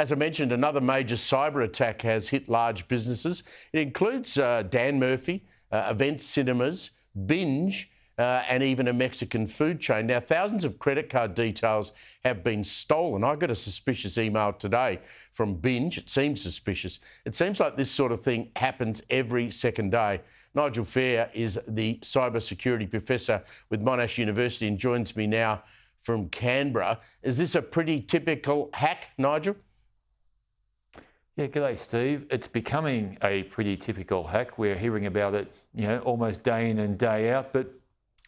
As I mentioned, another major cyber attack has hit large businesses. It includes Dan Murphy, Event Cinemas, Binge, and even a Mexican food chain. Now, thousands of credit card details have been stolen. I got a suspicious email today from Binge. It seems suspicious. It seems like this sort of thing happens every second day. Nigel Phair is the cybersecurity professor with Monash University and joins me now from Canberra. Is this a pretty typical hack, Nigel? Yeah, g'day, Steve. It's becoming a pretty typical hack. We're hearing about it, almost day in and day out, but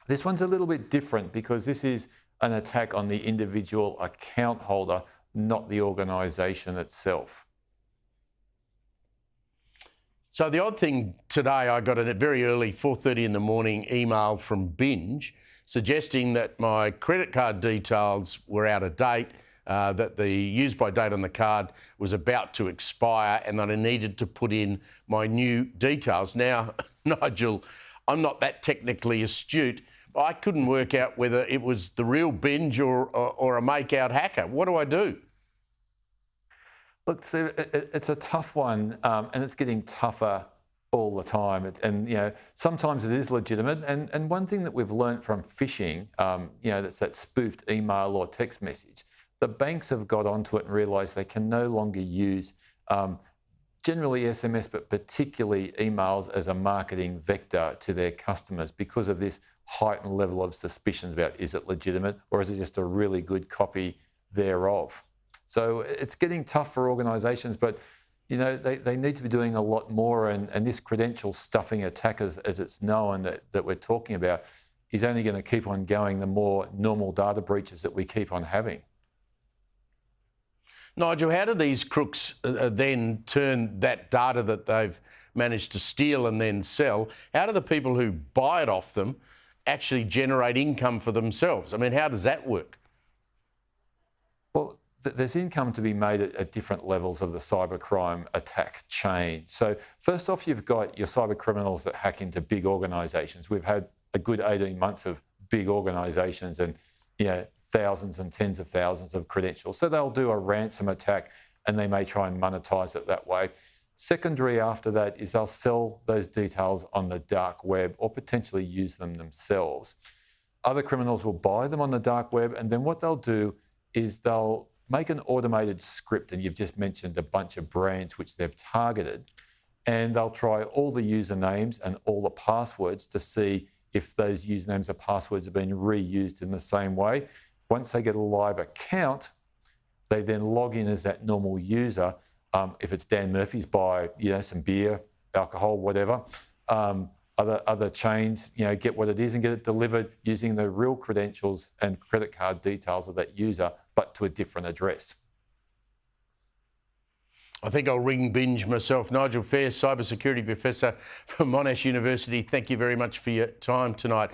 this one's a little bit different because this is an attack on the individual account holder, not the organisation itself. So the odd thing today, I got a very early 4:30 in the morning email from Binge suggesting that my credit card details were out of date, that the use-by date on the card was about to expire and that I needed to put in my new details. Now, Nigel, I'm not that technically astute. I couldn't work out whether it was the real Binge or a make-out hacker. What do I do? Look, Steve, it's a tough one, and it's getting tougher all the time. Sometimes it is legitimate. And one thing that we've learned from phishing, that's that spoofed email or text message, the banks have got onto it and realised they can no longer use generally SMS, but particularly emails as a marketing vector to their customers because of this heightened level of suspicions about is it legitimate or is it just a really good copy thereof. So it's getting tough for organisations, but they need to be doing a lot more, and this credential stuffing attack, as it's known that we're talking about, is only going to keep on going the more normal data breaches that we keep on having. Nigel, how do these crooks then turn that data that they've managed to steal and then sell, how do the people who buy it off them actually generate income for themselves? I mean, how does that work? Well, there's income to be made at different levels of the cybercrime attack chain. So first off, you've got your cyber criminals that hack into big organisations. We've had a good 18 months of big organisations and thousands and tens of thousands of credentials. So they'll do a ransom attack and they may try and monetize it that way. Secondary after that is they'll sell those details on the dark web or potentially use them themselves. Other criminals will buy them on the dark web, and then what they'll do is they'll make an automated script, and you've just mentioned a bunch of brands which they've targeted, and they'll try all the usernames and all the passwords to see if those usernames or passwords have been reused in the same way. Once they get a live account, they then log in as that normal user. If it's Dan Murphy's, buy some beer, alcohol, whatever. Other chains, get what it is and get it delivered using the real credentials and credit card details of that user, but to a different address. I think I'll ring Binge myself. Nigel Phair, cybersecurity professor from Monash University. Thank you very much for your time tonight.